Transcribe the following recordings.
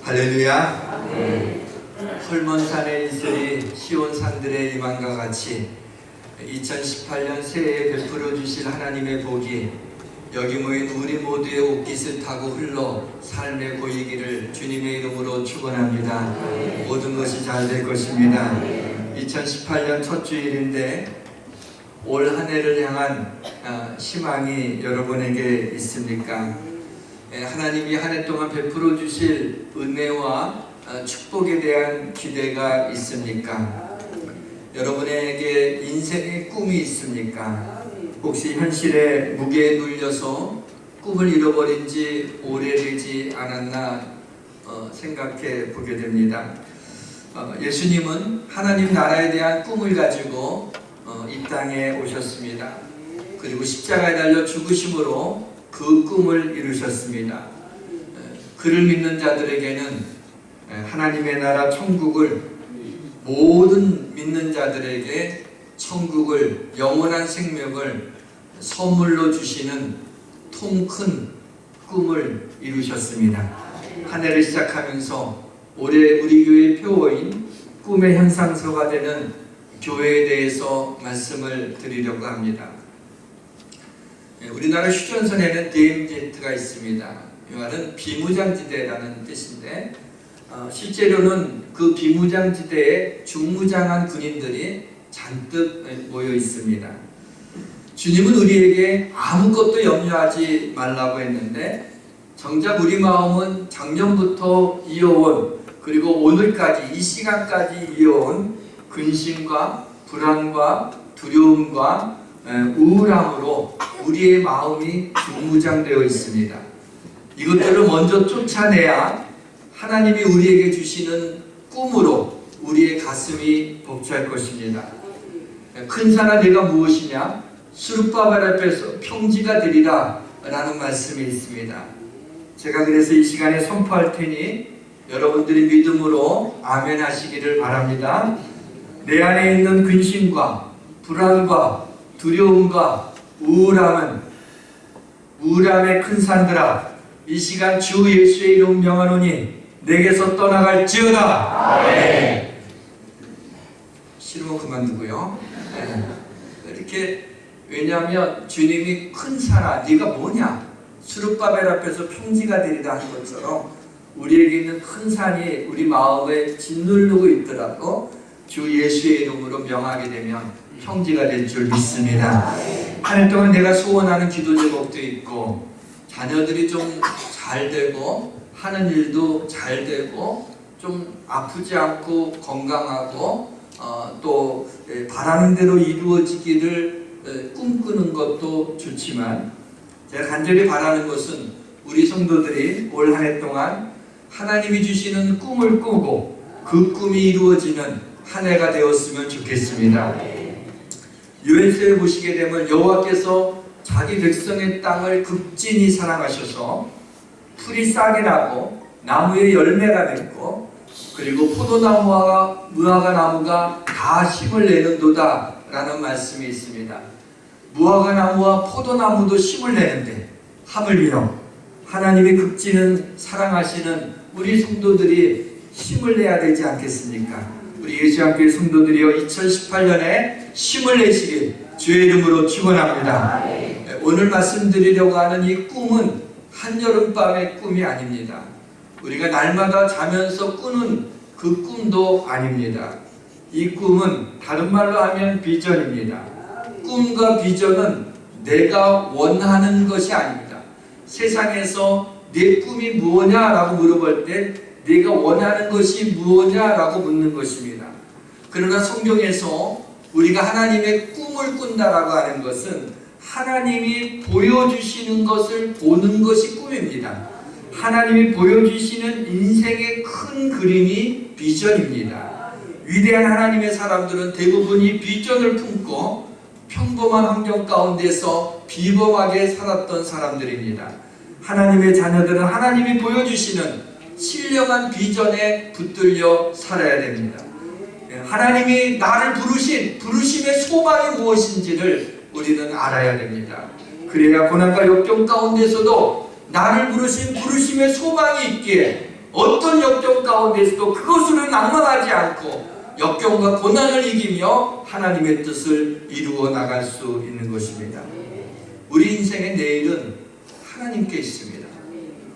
할렐루야. 헐몬산의 이슬이 시온산들의 이만과 같이 2018년 새해에 베풀어 주실 하나님의 복이 여기 모인 우리 모두의 옷깃을 타고 흘러 삶에 보이기를 주님의 이름으로 축원합니다. 모든 것이 잘 될 것입니다. 2018년 첫 주일인데 올 한 해를 향한 희망이 여러분에게 있습니까? 하나님이 한 해 동안 베풀어 주실 은혜와 축복에 대한 기대가 있습니까? 여러분에게 인생의 꿈이 있습니까? 혹시 현실의 무게에 눌려서 꿈을 잃어버린 지 오래되지 않았나 생각해 보게 됩니다. 예수님은 하나님 나라에 대한 꿈을 가지고 이 땅에 오셨습니다. 그리고 십자가에 달려 죽으심으로 그 꿈을 이루셨습니다. 그를 믿는 자들에게는 하나님의 나라 천국을, 모든 믿는 자들에게 천국을, 영원한 생명을 선물로 주시는 통 큰 꿈을 이루셨습니다. 한 해를 시작하면서 올해 우리 교회의 표어인 꿈의 현상서가 되는 교회에 대해서 말씀을 드리려고 합니다. 우리나라 휴전선에는 DMZ가 있습니다. 이 말은 비무장지대라는 뜻인데 실제로는 그 비무장지대에 중무장한 군인들이 잔뜩 모여 있습니다. 주님은 우리에게 아무것도 염려하지 말라고 했는데 정작 우리 마음은 작년부터 이어온, 그리고 오늘까지 이 시간까지 이어온 근심과 불안과 두려움과 우울함으로 우리의 마음이 중무장되어 있습니다. 이것들을 먼저 쫓아내야 하나님이 우리에게 주시는 꿈으로 우리의 가슴이 벅찰 것입니다. 큰 산아 내가 무엇이냐? 수르바벨 앞에서 평지가 되리라 라는 말씀이 있습니다. 제가 그래서 이 시간에 선포할 테니 여러분들이 믿음으로 아멘 하시기를 바랍니다. 내 안에 있는 근심과 불안과 두려움과 우울함의 큰 산들아, 이 시간 주 예수의 이름 명하노니 내게서 떠나갈지어다. 아멘. 싫으면 그만두고요. 이렇게, 왜냐하면 주님이 큰 산아 네가 뭐냐, 수르바벨 앞에서 평지가 되리라 한 것처럼 우리에게 있는 큰 산이 우리 마음에 짓누르고 있더라도 주 예수의 이름으로 명하게 되면 평지가 될 줄 믿습니다. 한 해 동안 내가 소원하는 기도 제목도 있고, 자녀들이 좀 잘 되고 하는 일도 잘 되고 좀 아프지 않고 건강하고 또 바라는 대로 이루어지기를 꿈꾸는 것도 좋지만, 제가 간절히 바라는 것은 우리 성도들이 올 한 해 동안 하나님이 주시는 꿈을 꾸고 그 꿈이 이루어지는 한 해가 되었으면 좋겠습니다. 요엘서에 보시게 되면 여호와께서 자기 백성의 땅을 극진히 사랑하셔서 풀이 싹이 나고 나무에 열매가 맺고, 그리고 포도나무와 무화과 나무가 다 심을 내는도다 라는 말씀이 있습니다. 무화과 나무와 포도나무도 심을 내는데 하물며 하나님이 극진은 사랑하시는 우리 성도들이 힘을 내야 되지 않겠습니까? 우리 예수교회 성도들이여 2018년에 힘을 내시길 주의 이름으로 축원합니다. 오늘 말씀드리려고 하는 이 꿈은 한여름밤의 꿈이 아닙니다. 우리가 날마다 자면서 꾸는 그 꿈도 아닙니다. 이 꿈은 다른 말로 하면 비전입니다. 꿈과 비전은 내가 원하는 것이 아닙니다. 세상에서 내 꿈이 무엇냐라고 물어볼 때 내가 원하는 것이 무엇냐라고 묻는 것입니다. 그러나 성경에서 우리가 하나님의 꿈을 꾼다라고 하는 것은 하나님이 보여주시는 것을 보는 것이 꿈입니다. 하나님이 보여주시는 인생의 큰 그림이 비전입니다. 위대한 하나님의 사람들은 대부분 이 비전을 품고 평범한 환경 가운데서 비범하게 살았던 사람들입니다. 하나님의 자녀들은 하나님이 보여주시는 신령한 비전에 붙들려 살아야 됩니다. 하나님이 나를 부르신 부르심의 소망이 무엇인지를 우리는 알아야 됩니다. 그래야 고난과 역경 가운데서도 나를 부르신 부르심의 소망이 있기에 어떤 역경 가운데서도 그것으로 낭망하지 않고 역경과 고난을 이기며 하나님의 뜻을 이루어 나갈 수 있는 것입니다. 우리 인생의 내일은 하나님께 있습니다.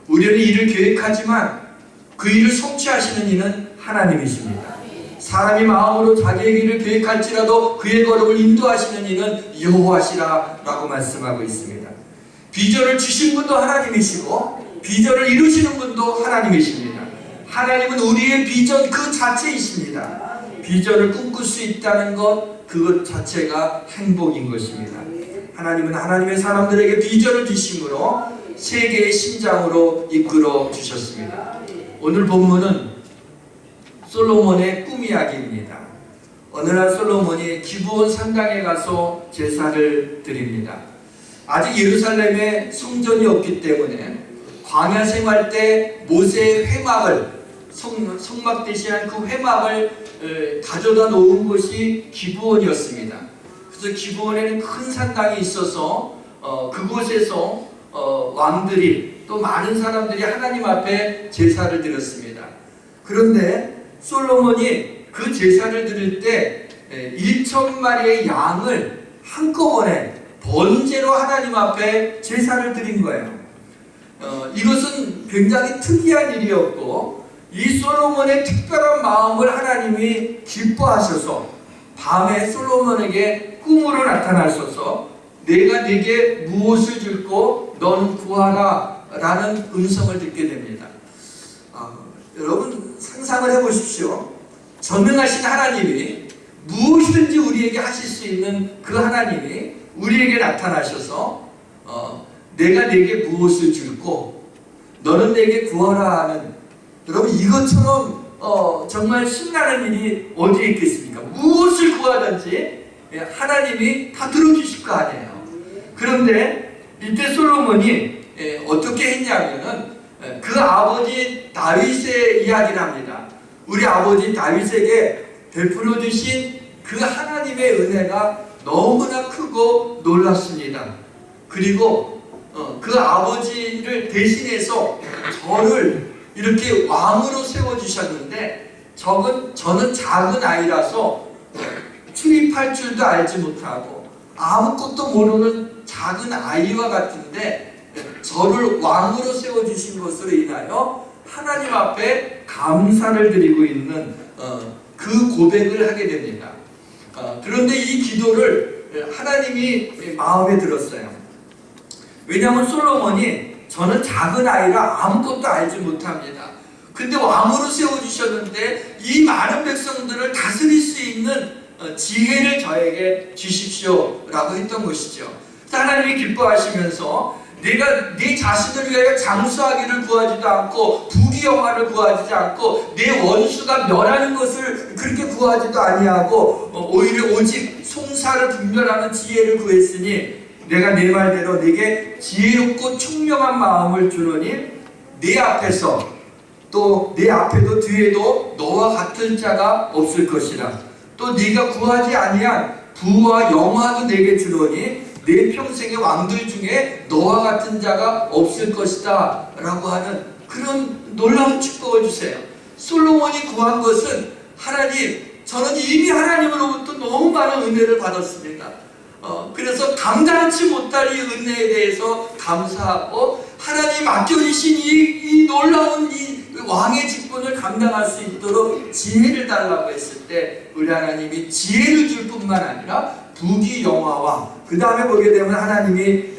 우리는 일을 계획하지만 그 일을 성취하시는 이는 하나님이십니다. 사람이 마음으로 자기의 길을 계획할지라도 그의 걸음을 인도하시는 이는 여호와시라 라고 말씀하고 있습니다. 비전을 주신 분도 하나님이시고 비전을 이루시는 분도 하나님이십니다. 하나님은 우리의 비전 그 자체이십니다. 비전을 꿈꿀 수 있다는 것, 그것 자체가 행복인 것입니다. 하나님은 하나님의 사람들에게 비전을 주심으로 세계의 심장으로 이끌어 주셨습니다. 오늘 본문은 솔로몬의 꿈 이야기입니다. 어느 날 솔로몬이 기브온 산당에 가서 제사를 드립니다. 아직 예루살렘에 성전이 없기 때문에 광야 생활 때 모세의 회막을 성막 대신한 그 회막을 가져다 놓은 곳이 기브온이었습니다. 그래서 기브온에는 큰 산당이 있어서 그곳에서 왕들이 또 많은 사람들이 하나님 앞에 제사를 드렸습니다. 그런데 솔로몬이 그 제사를 드릴 때 1,000마리의 양을 한꺼번에 번제로 하나님 앞에 제사를 드린 거예요. 이것은 굉장히 특이한 일이었고 이 솔로몬의 특별한 마음을 하나님이 기뻐하셔서 밤에 솔로몬에게 꿈으로 나타나셔서 내가 네게 무엇을 줄고 너는 구하라 라는 음성을 듣게 됩니다. 여러분 상상을 해보십시오. 전능하신 하나님이 무엇이든지 우리에게 하실 수 있는 그 하나님이 우리에게 나타나셔서 내가 네게 무엇을 줄고 너는 내게 구하라 하는, 여러분 이것처럼 정말 신나는 일이 어디에 있겠습니까? 무엇을 구하든지 하나님이 다 들어주실 거 아니에요. 그런데 이때 솔로몬이 어떻게 했냐면은 그 아버지 다윗의 이야기를 합니다. 우리 아버지 다윗에게 베풀어 주신 그 하나님의 은혜가 너무나 크고 놀랐습니다. 그리고 그 아버지를 대신해서 저를 이렇게 왕으로 세워주셨는데 저는 작은 아이라서 출입할 줄도 알지 못하고 아무것도 모르는 작은 아이와 같은데 저를 왕으로 세워주신 것으로 인하여 하나님 앞에 감사를 드리고 있는 그 고백을 하게 됩니다. 그런데 이 기도를 하나님이 마음에 들었어요. 왜냐하면 솔로몬이 저는 작은 아이라 아무것도 알지 못합니다. 근데 왕으로 세워주셨는데 이 많은 백성들을 다스릴 수 있는 지혜를 저에게 주십시오 라고 했던 것이죠. 하나님이 기뻐하시면서 내가 네 자신을 위하여 장수하기를 구하지도 않고 부귀영화를 구하지 않고 내 원수가 멸하는 것을 그렇게 구하지도 아니하고 오히려 오직 송사를 분별하는 지혜를 구했으니 내가 내 말대로 네게 지혜롭고 총명한 마음을 주노니 네 앞에서 또 내 앞에도 뒤에도 너와 같은 자가 없을 것이라. 또 네가 구하지 아니한 부와 영화도 내게 주노니 내 평생의 왕들 중에 너와 같은 자가 없을 것이다 라고 하는 그런 놀라운 축복을 주세요. 솔로몬이 구한 것은 하나님, 저는 이미 하나님으로부터 너무 많은 은혜를 받았습니다. 그래서 감당치 못할 이 은혜에 대해서 감사하고 하나님 맡겨주신 이 놀라운 이 왕의 직분을 감당할 수 있도록 지혜를 달라고 했을 때 우리 하나님이 지혜를 줄 뿐만 아니라 부귀영화와 그 다음에 보게 되면 하나님이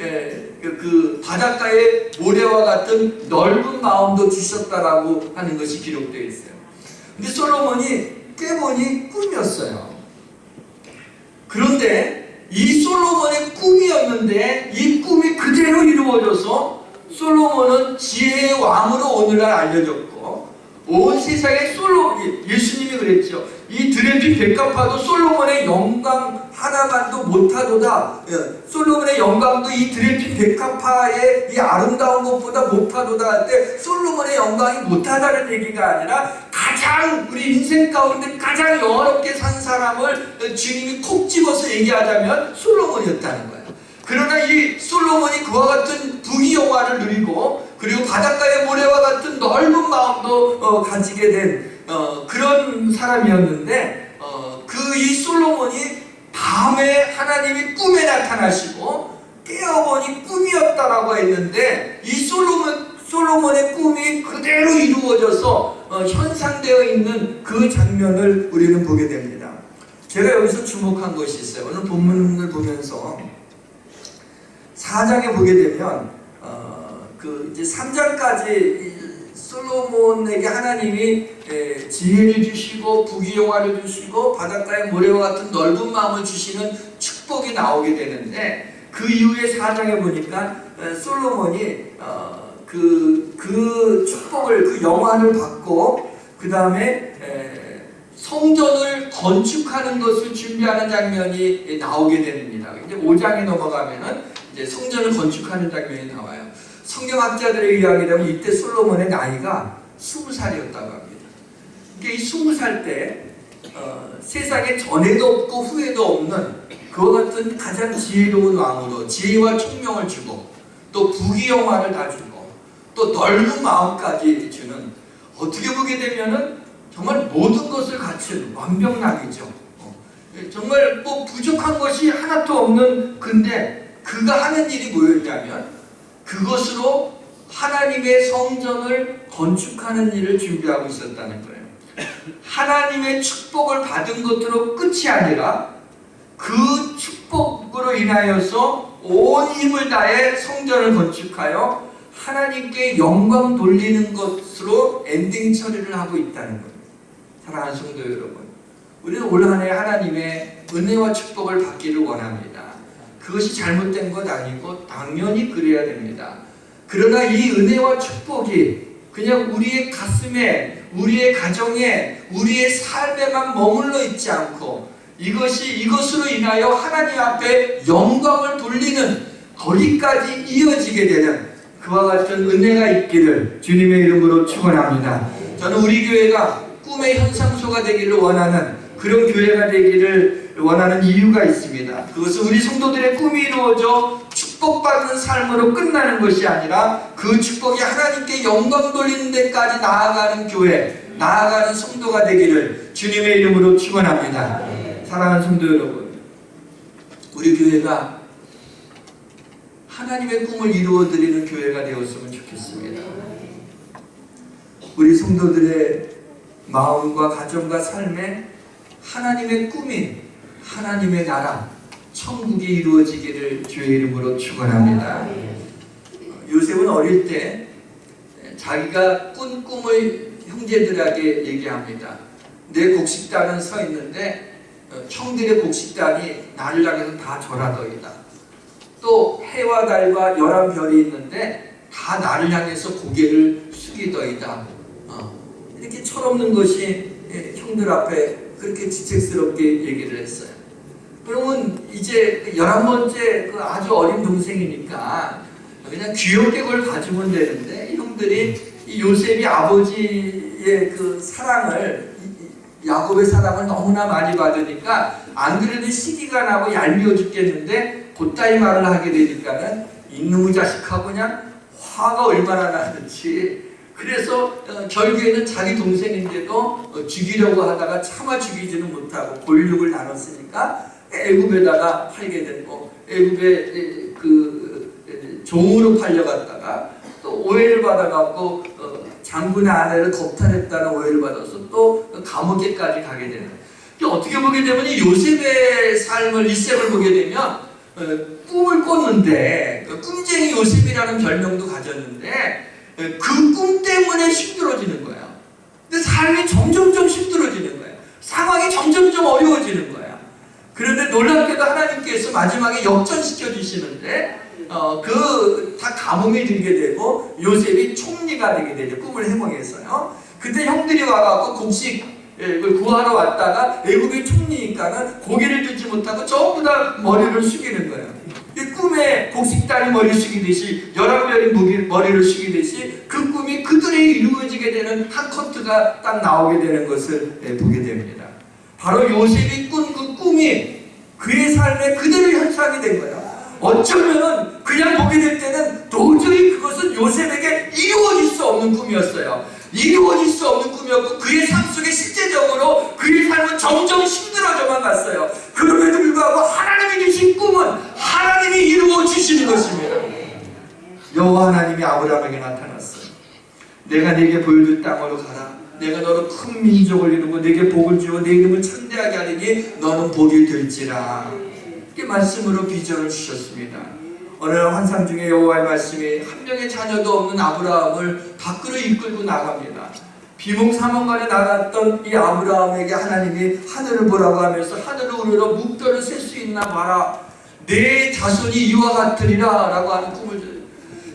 그 바닷가의 모래와 같은 넓은 마음도 주셨다라고 하는 것이 기록되어 있어요. 근데 솔로몬이 깨보니 꿈이었어요. 그런데 이 솔로몬의 꿈이었는데 이 꿈이 그대로 이루어져서 솔로몬은 지혜의 왕으로 오늘날 알려졌고 온 세상에 예수님이 그랬죠. 이 드레핀 백합화도 솔로몬의 영광 하나만도 못하도다. 솔로몬의 영광도 이 드레핀 백합화의 이 아름다운 것보다 못하도다 할 때 솔로몬의 영광이 못하다는 얘기가 아니라 가장 우리 인생 가운데 가장 영화롭게 산 사람을 주님이 콕 집어서 얘기하자면 솔로몬이었다는 거예요. 그러나 이 솔로몬이 그와 같은 부귀영화를 누리고 그리고 바닷가의 모래와 같은 넓은 마음도 가지게 된 그런 사람이었는데 그 이 솔로몬이 밤에 하나님이 꿈에 나타나시고 깨어보니 꿈이었다라고 했는데 이 솔로몬의 꿈이 그대로 이루어져서 현상되어 있는 그 장면을 우리는 보게 됩니다. 제가 여기서 주목한 것이 있어요. 오늘 본문을 보면서 4장에 보게 되면 그 이제 3장까지 솔로몬에게 하나님이 지혜를 주시고 부귀영화를 주시고 바닷가의 모래와 같은 넓은 마음을 주시는 축복이 나오게 되는데 그 이후에 4장에 보니까 솔로몬이 그 축복을 그 영화를 받고 그 다음에 성전을 건축하는 것을 준비하는 장면이 나오게 됩니다. 이제 5장에 넘어가면은 이제 성전을 건축하는 장면이 나와요. 성경학자들에 의하게 되면 이때 솔로몬의 나이가 20살이었다고 합니다. 이게 이 20살 때 세상에 전에도 없고 후에도 없는 그와 같은 가장 지혜로운 왕으로 지혜와 총명을 주고 또 부귀영화를 다 주고 또 넓은 마음까지 주는, 어떻게 보게 되면은 정말 모든 것을 갖춘 완벽남이죠. 정말 뭐 부족한 것이 하나도 없는, 근데 그가 하는 일이 뭐였냐면 그것으로 하나님의 성전을 건축하는 일을 준비하고 있었다는 거예요. 하나님의 축복을 받은 것으로 끝이 아니라 그 축복으로 인하여서 온 힘을 다해 성전을 건축하여 하나님께 영광 돌리는 것으로 엔딩 처리를 하고 있다는 거예요. 사랑하는 성도 여러분, 우리는 올 한 해 하나님의 은혜와 축복을 받기를 원합니다. 그것이 잘못된 것 아니고 당연히 그래야 됩니다. 그러나 이 은혜와 축복이 그냥 우리의 가슴에, 우리의 가정에, 우리의 삶에만 머물러 있지 않고 이것으로 인하여 하나님 앞에 영광을 돌리는 거기까지 이어지게 되는 그와 같은 은혜가 있기를 주님의 이름으로 축원합니다. 저는 우리 교회가 꿈의 현상소가 되기를 원하는 그런 교회가 되기를 원하는 이유가 있습니다. 그것은 우리 성도들의 꿈이 이루어져 축복받는 삶으로 끝나는 것이 아니라 그 축복이 하나님께 영광 돌리는 데까지 나아가는 교회, 나아가는 성도가 되기를 주님의 이름으로 축원합니다. 사랑하는 성도 여러분, 우리 교회가 하나님의 꿈을 이루어드리는 교회가 되었으면 좋겠습니다. 우리 성도들의 마음과 가정과 삶에 하나님의 꿈인 하나님의 나라, 천국이 이루어지기를 주의 이름으로 축원합니다. 요셉은 어릴 때 자기가 꾼 꿈을 형제들에게 얘기합니다. 내 곡식단은 서 있는데 형들의 곡식단이 나를 향해서 다 절하더이다. 또 해와 달과 11별이 있는데 다 나를 향해서 고개를 숙이더이다. 이렇게 철없는 것이 형들 앞에 그렇게 지책스럽게 얘기를 했어요. 그러면 이제 11번째 그 아주 어린 동생이니까 그냥 귀엽게 그걸 봐주면 되는데, 형들이 이 요셉이 아버지의 그 사랑을, 야곱의 사랑을 너무나 많이 받으니까 안 그래도 시기가 나고 얄미워 죽겠는데 그따위 말을 하게 되니까는 이놈의 자식하고 그냥 화가 얼마나 나는지, 그래서 결국에는 자기 동생인데도 죽이려고 하다가 차마 죽이지는 못하고 골육을 나눴으니까 애굽에다가 팔게 되고, 애굽에 그 종으로 팔려갔다가 또 오해를 받아갖고 장군의 아내를 겁탈했다는 오해를 받아서 또 감옥에까지 가게 되는. 어떻게 보게 되면 이 요셉의 삶을, 일생을 보게 되면 꿈을 꿨는데 꿈쟁이 요셉이라는 별명도 가졌는데 그 꿈 때문에 힘들어지는 거야. 근데 삶이 점점점 힘들어지는 거야. 상황이 점점점 어려워지는 거야. 그런데 놀랍게도 하나님께서 마지막에 역전시켜 주시는데 다 가뭄이 들게 되고 요셉이 총리가 되게 되죠. 꿈을 해몽해서요. 그때 형들이 와갖고 곡식을 구하러 왔다가 애굽의 총리니까는 고개를 들지 못하고 전부 다 머리를 숙이는 거예요. 이 꿈에 곡식단이 머리 숙이듯이 11별이 머리를 숙이듯이 그 꿈이 그들이 이루어지게 되는 한 커트가 딱 나오게 되는 것을 보게 됩니다. 바로 요셉이 꾼 그 꿈이 그의 삶에 그대로 현상이 된 거예요. 어쩌면 그냥 보게 될 때는 도저히 그것은 요셉에게 이루어질 수 없는 꿈이었어요. 이루어질 수 없는 꿈이었고 그의 삶 속에 실제적으로 그의 삶은 점점 힘들어져만 갔어요. 그럼에도 불구하고 하나님이 주신 꿈은 하나님이 이루어 주시는 것입니다. 여호와 하나님이 아브라함에게 나타났어요. 내가 네게 보여줄 땅으로 가라. 내가 너로 큰 민족을 이루고 네게 복을 주어 네 이름을 창대하게 하리니 너는 복이 될지라. 이렇게 말씀으로 비전을 주셨습니다. 어느 날 환상 중에 여호와의 말씀이 한 명의 자녀도 없는 아브라함을 밖으로 이끌고 나갑니다. 비몽사몽간에 나갔던 이 아브라함에게 하나님이 하늘을 보라고 하면서 하늘을 우러러 묵별을 셀 수 있나 봐라. 내 자손이 이와 같으리라 라고 하는 꿈을 줘요.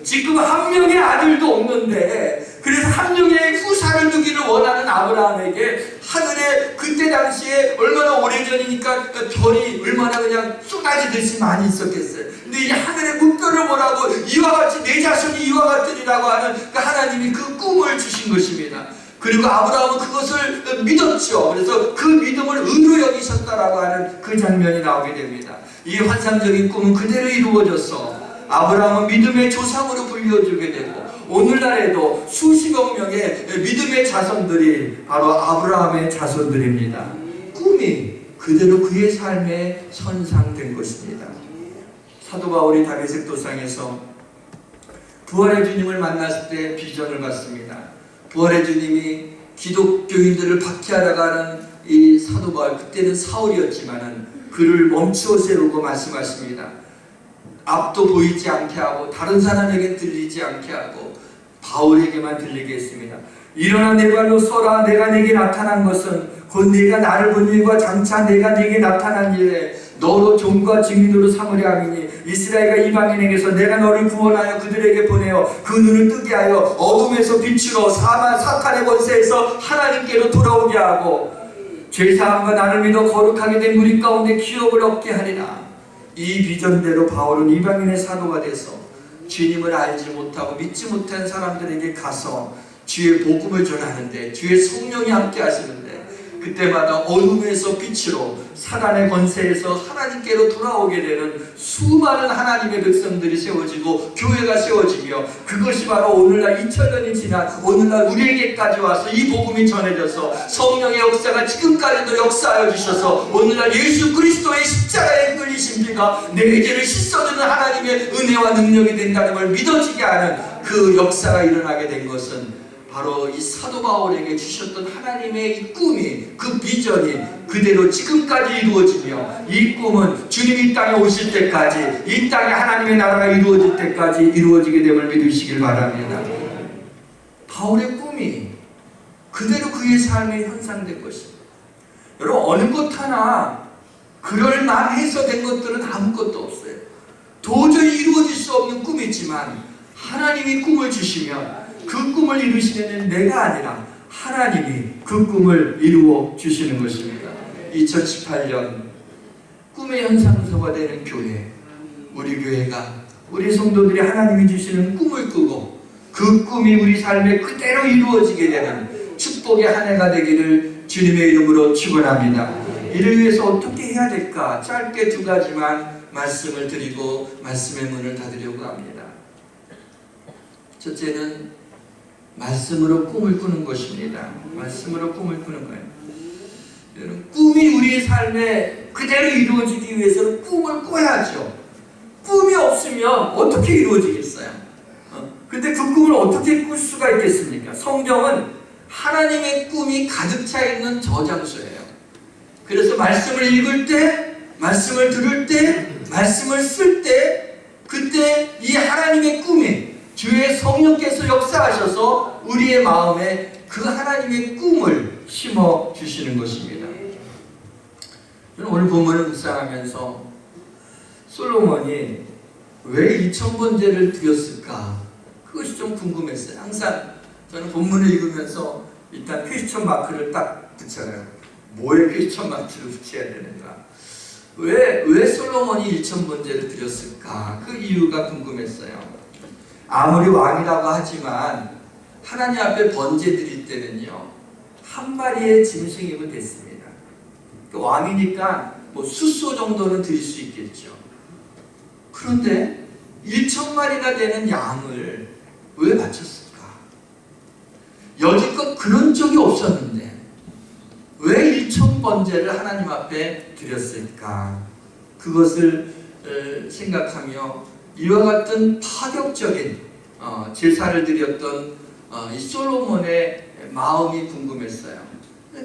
지금 한 명의 아들도 없는데 그래서 한 명의 후사를 두기를 원하는 아브라함에게 하늘에 그때 당시에 얼마나 오래전이니까 별이 얼마나 그냥 쏟아지듯이 많이 있었겠어요. 근데 이 하늘의 묵별을 보라고 이와 같이 내 자손이 이와 같으리라고 하는 그 하나님이 그 꿈을 주신 것입니다. 그리고 아브라함은 그것을 믿었죠. 그래서 그 믿음을 의로 여기셨다라고 하는 그 장면이 나오게 됩니다. 이 환상적인 꿈은 그대로 이루어져서 아브라함은 믿음의 조상으로 불려주게 되고 오늘날에도 수십억 명의 믿음의 자손들이 바로 아브라함의 자손들입니다. 꿈이 그대로 그의 삶에 선상된 것입니다. 사도 바울이 다메섹 도상에서 부활의 주님을 만났을 때 비전을 받습니다. 부활의 주님이 기독교인들을 박해하러 가는 이 사도 바울, 그때는 사울이었지만은 그를 멈추어 세우고 말씀하십니다. 앞도 보이지 않게 하고 다른 사람에게 들리지 않게 하고 바울에게만 들리게 했습니다. 일어나 내 발로 서라. 내가 네게 나타난 것은 곧 네가 나를 본 일과 장차 내가 네게 나타난 일에 너로 종과 증인으로 삼으려 함이니 이스라엘과 이방인에게서 내가 너를 구원하여 그들에게 보내어 그 눈을 뜨게 하여 어둠에서 빛으로 사탄의 권세에서 하나님께로 돌아오게 하고 죄사함과 나를 믿어 거룩하게 된 무리 가운데 기업을 얻게 하리라. 이 비전대로 바울은 이방인의 사도가 돼서 주님을 알지 못하고 믿지 못한 사람들에게 가서 주의 복음을 전하는데 주의 성령이 함께 하시는데 그때마다 어둠에서 빛으로 사단의 권세에서 하나님께로 돌아오게 되는 수많은 하나님의 백성들이 세워지고 교회가 세워지며 그것이 바로 오늘날 2000년이 지난 오늘날 우리에게까지 와서 이 복음이 전해져서 성령의 역사가 지금까지도 역사하여 주셔서 오늘날 예수 그리스도의 십자가에 끌리신 피가 내 죄를 씻어주는 하나님의 은혜와 능력이 된다는 걸 믿어지게 하는 그 역사가 일어나게 된 것은 바로 이 사도 바울에게 주셨던 하나님의 이 꿈이 그 비전이 그대로 지금까지 이루어지며 이 꿈은 주님이 이 땅에 오실 때까지 이 땅에 하나님의 나라가 이루어질 때까지 이루어지게 됨을 믿으시길 바랍니다. 바울의 꿈이 그대로 그의 삶에 현상된 것입니다. 여러분 어느 것 하나 그럴만해서 된 것들은 아무것도 없어요. 도저히 이루어질 수 없는 꿈이지만 하나님이 꿈을 주시면 그 꿈을 이루시는 내가 아니라 하나님이 그 꿈을 이루어 주시는 것입니다. 2018년 꿈의 현상소가 되는 교회, 우리 교회가 우리 성도들이 하나님이 주시는 꿈을 꾸고 그 꿈이 우리 삶에 그대로 이루어지게 되는 축복의 한 해가 되기를 주님의 이름으로 축원합니다. 이를 위해서 어떻게 해야 될까? 짧게 두 가지만 말씀을 드리고 말씀의 문을 닫으려고 합니다. 첫째는 말씀으로 꿈을 꾸는 것입니다. 말씀으로 꿈을 꾸는 거예요. 여러분, 꿈이 우리의 삶에 그대로 이루어지기 위해서는 꿈을 꿔야죠. 꿈이 없으면 어떻게 이루어지겠어요? 근데 그 꿈을 어떻게 꿀 수가 있겠습니까? 성경은 하나님의 꿈이 가득 차 있는 저장소예요. 그래서 말씀을 읽을 때, 말씀을 들을 때, 말씀을 쓸 때, 그때 이 하나님의 꿈이 주의 성령께서 역사하셔서 우리의 마음에 그 하나님의 꿈을 심어 주시는 것입니다. 저는 오늘 본문을 묵상하면서 솔로몬이 왜 2000번제를 드렸을까? 그것이 좀 궁금했어요. 항상 저는 본문을 읽으면서 일단 퀘스천 마크를 딱 붙여요. 뭐에 퀘스천 마크를 붙여야 되는가? 왜 솔로몬이 1000번제를 드렸을까? 그 이유가 궁금했어요. 아무리 왕이라고 하지만 하나님 앞에 번제 드릴 때는요 한 마리의 짐승이면 됐습니다. 왕이니까 뭐 숫소 정도는 드릴 수 있겠죠. 그런데 1,000마리나 되는 양을 왜 바쳤을까? 여지껏 그런 적이 없었는데 왜 1,000번제를 하나님 앞에 드렸을까? 그것을 생각하며 이와 같은 파격적인 제사를 드렸던 이 솔로몬의 마음이 궁금했어요.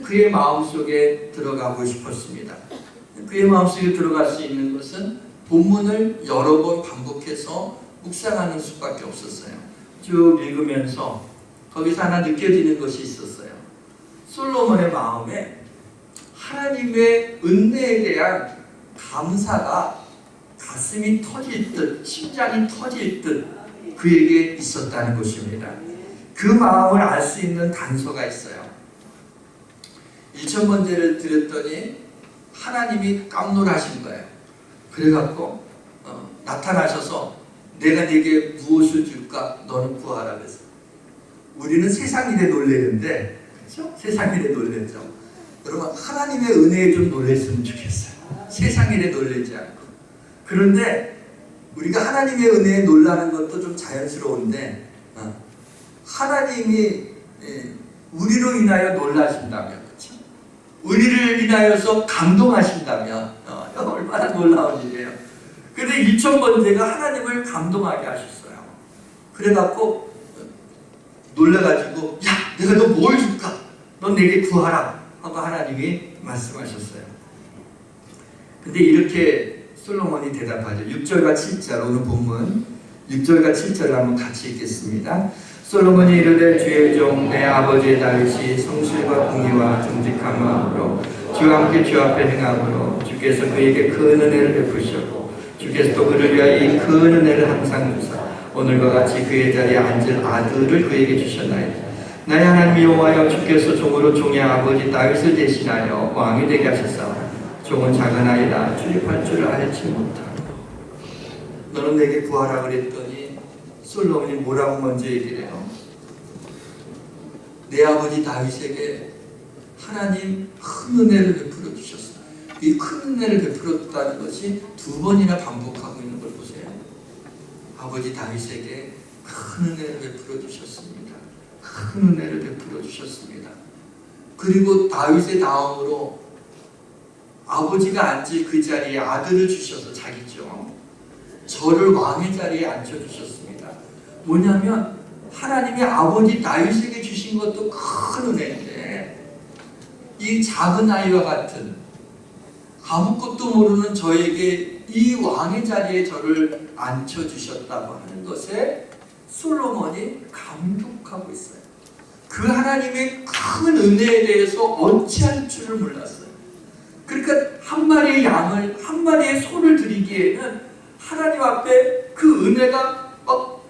그의 마음속에 들어가고 싶었습니다. 그의 마음속에 들어갈 수 있는 것은 본문을 여러 번 반복해서 묵상하는 수밖에 없었어요. 쭉 읽으면서 거기서 하나 느껴지는 것이 있었어요. 솔로몬의 마음에 하나님의 은혜에 대한 감사가 가슴이 터질 듯, 심장이 터질 듯 그에게 있었다는 것입니다. 그 마음을 알 수 있는 단서가 있어요. 1,000번제를 드렸더니 하나님이 깜놀하신 거예요. 그래갖고 나타나셔서 내가 네게 무엇을 줄까? 너는 구하라 그랬어요. 우리는 세상 일에 놀래는데, 그렇죠? 세상 일에 놀랬죠. 여러분, 하나님의 은혜에 좀 놀랬으면 좋겠어요. 세상 일에 놀래지 않고. 그런데 우리가 하나님의 은혜에 놀라는 것도 좀 자연스러운데 하나님이 우리로 인하여 놀라신다면, 그렇죠? 우리를 인하여서 감동하신다면 얼마나 놀라운 일이에요. 그런데 1,000번제가 하나님을 감동하게 하셨어요. 그래갖고 놀라가지고 야, 내가 너 뭘 줄까? 넌 내게 구하라 하고 하나님이 말씀하셨어요. 근데 이렇게 솔로몬이 대답하죠. 6절과 7절, 오늘 본문 6절과 7절을 한번 같이 읽겠습니다. 솔로몬이 이르되 주의 종 내 아버지 다윗이 성실과 공의와 정직한 마음으로 주와 함께 주 앞에 행함으로 주께서 그에게 큰 은혜를 베푸셨고 주께서 또 그를 위하여 이 큰 은혜를 항상 주사 오늘과 같이 그의 자리에 앉을 아들을 그에게 주셨나이다. 나의 하나님 여호와여, 주께서 종으로 종의 아버지 다윗을 대신하여 왕이 되게 하셨사오니 종은 작은 아이라 출입할 줄을 알지 못하고. 너는 내게 구하라 그랬더니 솔로몬이 뭐라고 먼저 얘기를 해요? 내 아버지 다윗에게 하나님 큰 은혜를 베풀어 주셨어요. 이 큰 은혜를 베풀었다는 것이 두 번이나 반복하고 있는 걸 보세요. 아버지 다윗에게 큰 은혜를 베풀어 주셨습니다. 큰 은혜를 베풀어 주셨습니다. 그리고 다윗의 다음으로 아버지가 앉을 그 자리에 아들을 주셔서 자기죠. 저를 왕의 자리에 앉혀주셨습니다. 뭐냐면 하나님이 아버지 다윗에게 주신 것도 큰 은혜인데 이 작은 아이와 같은 아무것도 모르는 저에게 이 왕의 자리에 저를 앉혀주셨다고 하는 것에 솔로몬이 감격하고 있어요. 그 하나님의 큰 은혜에 대해서 어찌할 줄을 몰랐어요. 그러니까 한 마리의 양을, 한 마리의 소를 드리기에는 하나님 앞에 그 은혜가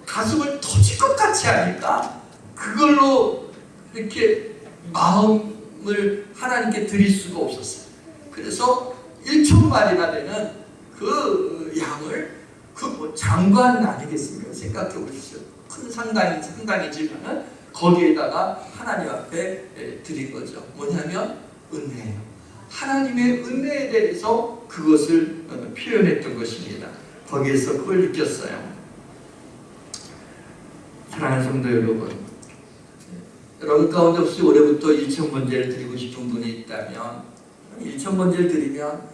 가슴을 터질 것 같지 않을까? 그걸로 이렇게 마음을 하나님께 드릴 수가 없었어요. 그래서 1,000마리나 되는 그 양을 그 장관 아니겠습니까? 생각해 보십시오. 큰 상당이지만은 거기에다가 하나님 앞에 드린 거죠. 뭐냐면 은혜예요. 하나님의 은혜에 대해서 그것을 표현했던 것입니다. 거기에서 그걸 느꼈어요. 사랑하는 성도 여러분, 여러분 가운데 혹시 올해부터 1,000번제를 드리고 싶은 분이 있다면 1,000번제를 드리면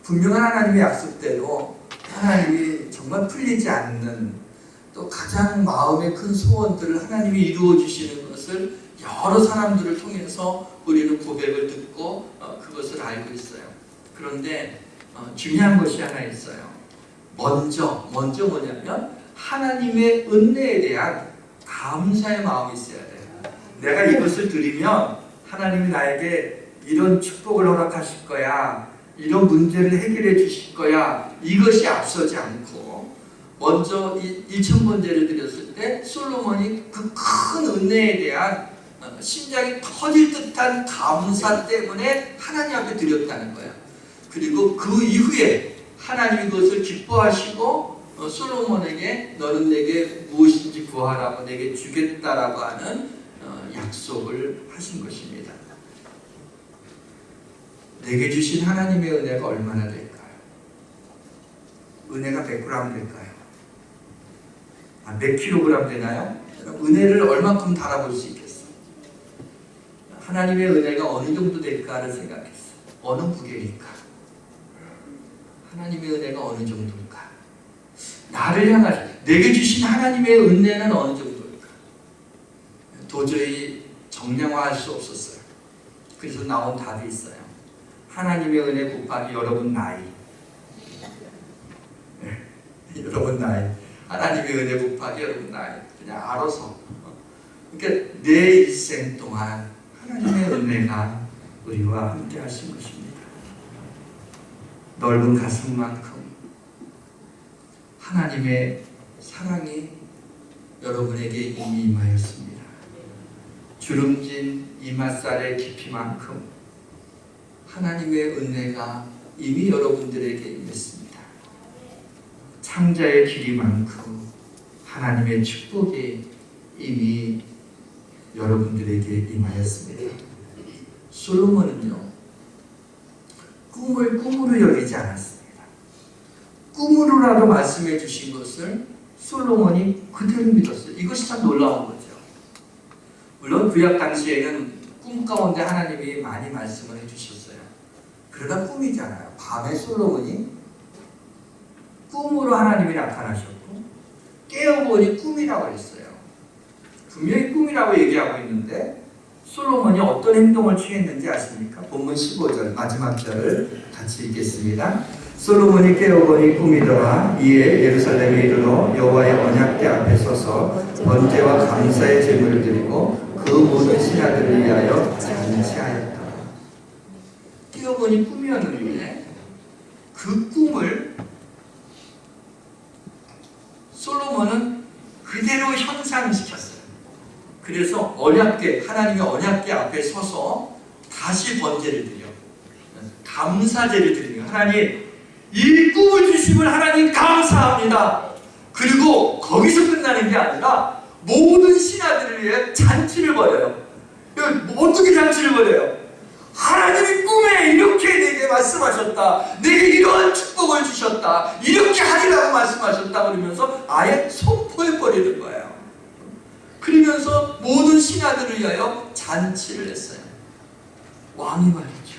분명한 하나님의 약속대로 하나님이 정말 풀리지 않는 또 가장 마음의 큰 소원들을 하나님이 이루어 주시는 것을 여러 사람들을 통해서 우리는 고백을 듣고 그것을 알고 있어요. 그런데 중요한 것이 하나 있어요. 먼저 뭐냐면 하나님의 은혜에 대한 감사의 마음이 있어야 돼요. 내가 이것을 드리면 하나님이 나에게 이런 축복을 허락하실 거야, 이런 문제를 해결해 주실 거야, 이것이 앞서지 않고 먼저 1,000번제를 드렸을 때 솔로몬이 그 큰 은혜에 대한 심장이 터질 듯한 감사 때문에 하나님 앞에 드렸다는 거야. 그리고 그 이후에 하나님이 그것을 기뻐하시고 솔로몬에게 너는 내게 무엇인지 구하라고 내게 주겠다라고 하는 약속을 하신 것입니다. 내게 주신 하나님의 은혜가 얼마나 될까요? 은혜가 몇 그램 될까요? 몇 킬로그램 되나요? 은혜를 얼만큼 달아볼 수 있겠어? 하나님의 은혜가 어느 정도 될까를 생각했어. 어느 무게일까? 하나님의 은혜가 어느 정도일까? 나를 향하신, 내게 주신 하나님의 은혜는 어느 정도일까? 도저히 정량화할 수 없었어요. 그래서 나온 답이 있어요. 하나님의 은혜 곱하기 여러분 나이. 여러분 나이. 하나님의 은혜 곱하기 여러분 나이. 그냥 알아서. 그러니까 내 일생 동안 하나님의 은혜가 우리와 함께 하신 것입니다. 넓은 가슴만큼 하나님의 사랑이 여러분에게 이미 임하였습니다. 주름진 이맛살의 깊이만큼 하나님의 은혜가 이미 여러분들에게 임했습니다. 창자의 길이만큼 하나님의 축복이 이미 여러분들에게 임하였습니다. 솔로몬은요, 꿈을 꿈으로 여기지 않았습니다. 꿈으로라도 말씀해 주신 것을 솔로몬이 그대로 믿었어요. 이것이 참 놀라운 거죠. 물론 구약 당시에는 꿈 가운데 하나님이 많이 말씀을 해주셨어요. 그러나 꿈이잖아요. 밤에 솔로몬이 꿈으로 하나님이 나타나셨고 깨어보니 꿈이라고 했어요. 분명히 꿈이라고 얘기하고 있는데 솔로몬이 어떤 행동을 취했는지 아십니까? 본문 15절 마지막 절을 같이 읽겠습니다. 솔로몬이 깨어보니 꿈이더라. 이에 예루살렘에 이르러 여호와의 언약궤 앞에 서서 번제와 감사의 제물을 드리고 그 모든 신하들을 위하여 잔치하였다. 깨어보니 꿈이었는데 그 꿈을 솔로몬은 그대로 현상시켰어요. 그래서 언약궤, 하나님의 언약궤 앞에 서서 다시 번제를 드려 감사제를 드리며 하나님 이 꿈을 주심을 하나님 감사합니다. 그리고 거기서 끝나는 게 아니라 모든 신하들을 위해 잔치를 벌여요. 어떻게 잔치를 벌여요? 하나님이 꿈에 이렇게 내게 말씀하셨다. 내게 이러한 축복을 주셨다. 이렇게 하리라고 말씀하셨다. 그러면서 아예 선포해버리는 거예요. 그러면서 모든 신하들을 위하여 잔치를 했어요. 왕이 말이죠.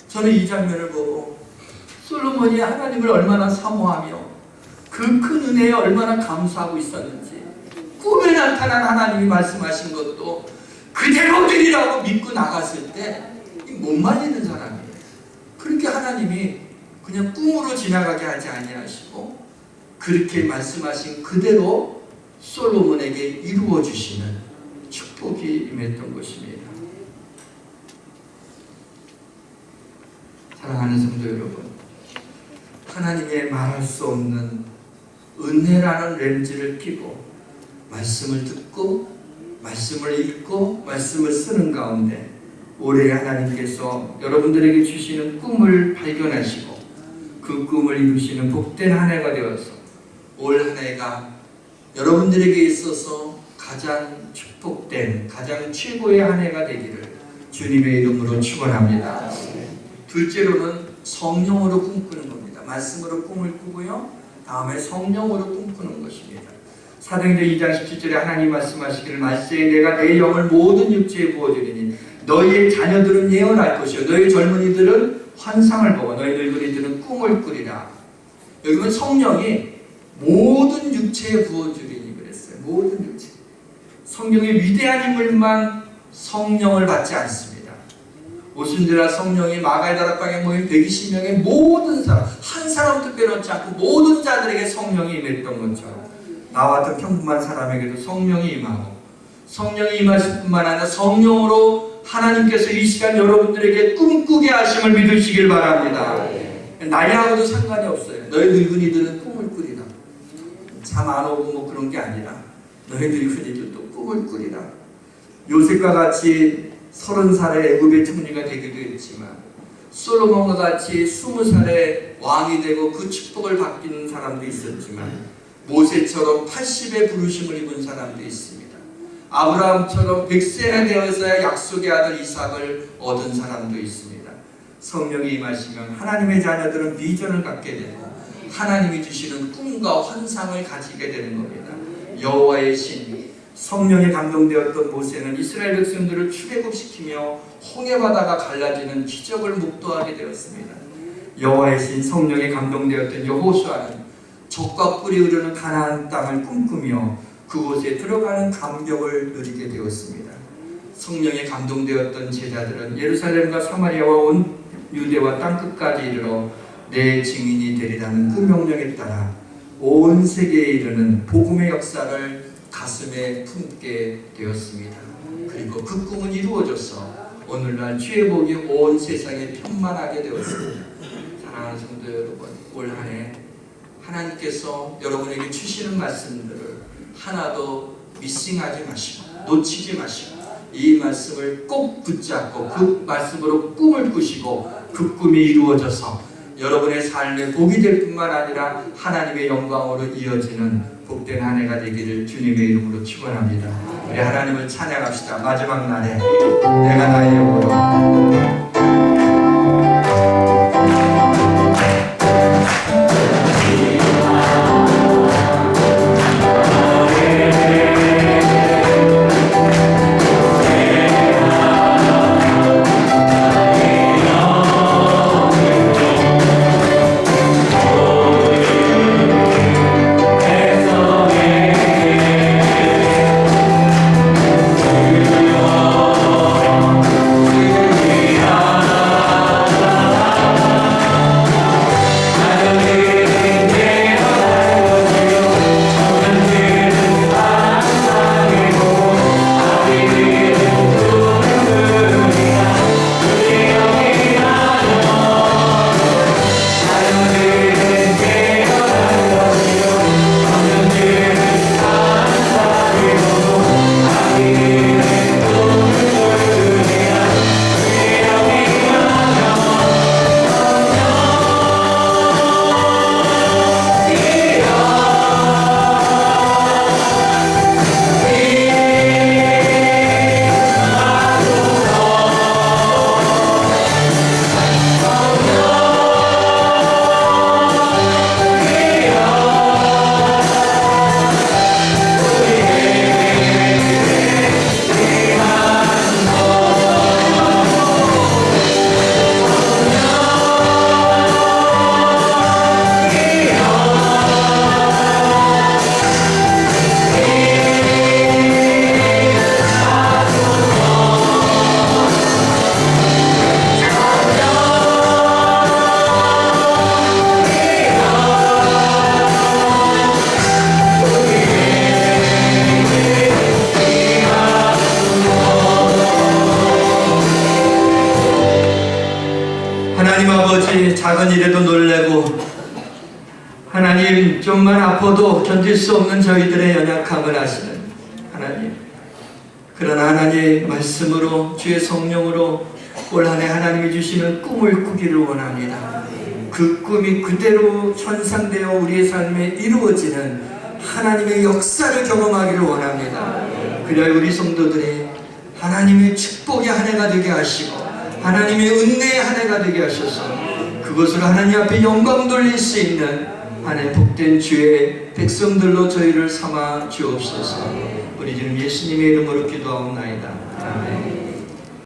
저는 이 장면을 보고 솔로몬이 하나님을 얼마나 사모하며 그 큰 은혜에 얼마나 감사하고 있었는지, 꿈에 나타난 하나님이 말씀하신 것도 그대로 되리라고 믿고 나갔을 때 못 말리는 사람이에요. 그렇게 하나님이 그냥 꿈으로 지나가게 하지 아니하시고 그렇게 말씀하신 그대로 솔로몬에게 이루어 주시는 축복이 임했던 것입니다. 사랑하는 성도 여러분, 하나님의 말할 수 없는 은혜라는 렌즈를 끼고 말씀을 듣고 말씀을 읽고 말씀을 쓰는 가운데 올해 하나님께서 여러분들에게 주시는 꿈을 발견하시고 그 꿈을 이루시는 복된 한 해가 되어서 올 한 해가 여러분들에게 있어서 가장 축복된 가장 최고의 한 해가 되기를 주님의 이름으로 축원합니다. 둘째로는 성령으로 꿈꾸는 겁니다. 말씀으로 꿈을 꾸고요, 다음에 성령으로 꿈꾸는 것입니다. 사도행전 2장 17절에 하나님 말씀하시기를 말세에 내가 내 영을 모든 육체에 부어주리니 너희의 자녀들은 예언할 것이요 너희 젊은이들은 환상을 보고 너희 늙은이들은 꿈을 꾸리라. 여기 보면 성령이 모든 육체에 부어주리니 그랬어요. 모든 육체. 성령의 위대한 인물만 성령을 받지 않습니다. 오순절날 성령이 마가의 다락방에 모인 120명의 모든 사람, 한 사람도 빼놓지 않고 모든 자들에게 성령이 임했던 것처럼 나와 같은 평범한 사람에게도 성령이 임하고, 성령이 임하실 뿐만 아니라 성령으로 하나님께서 이 시간 여러분들에게 꿈꾸게 하심을 믿으시길 바랍니다. 나이하고도 상관이 없어요. 너희 늙은이들은 꿈을 꾸리라. 잠 안 오고 뭐 그런 게 아니라 너희 늙은이들도 꿈을 꾸리라. 요셉과 같이 30살에 애굽의 총리가 되기도 했지만 솔로몬과 같이 20살에 왕이 되고 그 축복을 받는 사람도 있었지만 모세처럼 80의 부르심을 입은 사람도 있습니다. 아브라함처럼 100세가 되어서야 약속의 아들 이삭을 얻은 사람도 있습니다. 성령이 임하시면 하나님의 자녀들은 비전을 갖게 되고 하나님이 주시는 꿈과 환상을 가지게 되는 겁니다. 여호와의 신, 성령에 감동되었던 모세는 이스라엘 백성들을 출애굽시키며 홍해 바다가 갈라지는 기적을 목도하게 되었습니다. 여호와의 신, 성령에 감동되었던 여호수아는 적과 꿀이 흐르는 가나안 땅을 꿈꾸며 그곳에 들어가는 감격을 누리게 되었습니다. 성령에 감동되었던 제자들은 예루살렘과 사마리아와 온 유대와 땅끝까지 이르러 내 증인이 되리라는 그 명령에 따라 온 세계에 이르는 복음의 역사를 가슴에 품게 되었습니다. 그리고 그 꿈은 이루어져서 오늘날 주의 복이 온 세상에 편만하게 되었습니다. 사랑하는 성도 여러분, 올 한 해 하나님께서 여러분에게 주시는 말씀들을 하나도 미싱하지 마시고 놓치지 마시고 이 말씀을 꼭 붙잡고 그 말씀으로 꿈을 꾸시고 그 꿈이 이루어져서 여러분의 삶에 복이 될 뿐만 아니라 하나님의 영광으로 이어지는 복된 한 해가 되기를 주님의 이름으로 축원합니다. 우리 하나님을 찬양합시다. 마지막 날에 내가 나의 영으로 하나님 아버지, 작은 일에도 놀래고 하나님 좀만 아파도 견딜 수 없는 저희들의 연약함을 아시는 하나님, 그러나 하나님 말씀으로 주의 성령으로 올 한 해 하나님이 주시는 꿈을 꾸기를 원합니다. 그 꿈이 그대로 현상되어 우리의 삶에 이루어지는 하나님의 역사를 경험하기를 원합니다. 그래야 우리 성도들이 하나님의 축복의 한 해가 되게 하시고 하나님의 은혜의 한 해가 되게 하셔서 그것으로 하나님 앞에 영광 돌릴 수 있는 한 해 복된 주의 백성들로 저희를 삼아 주옵소서. 우리 주님 예수님의 이름으로 기도하옵나이다.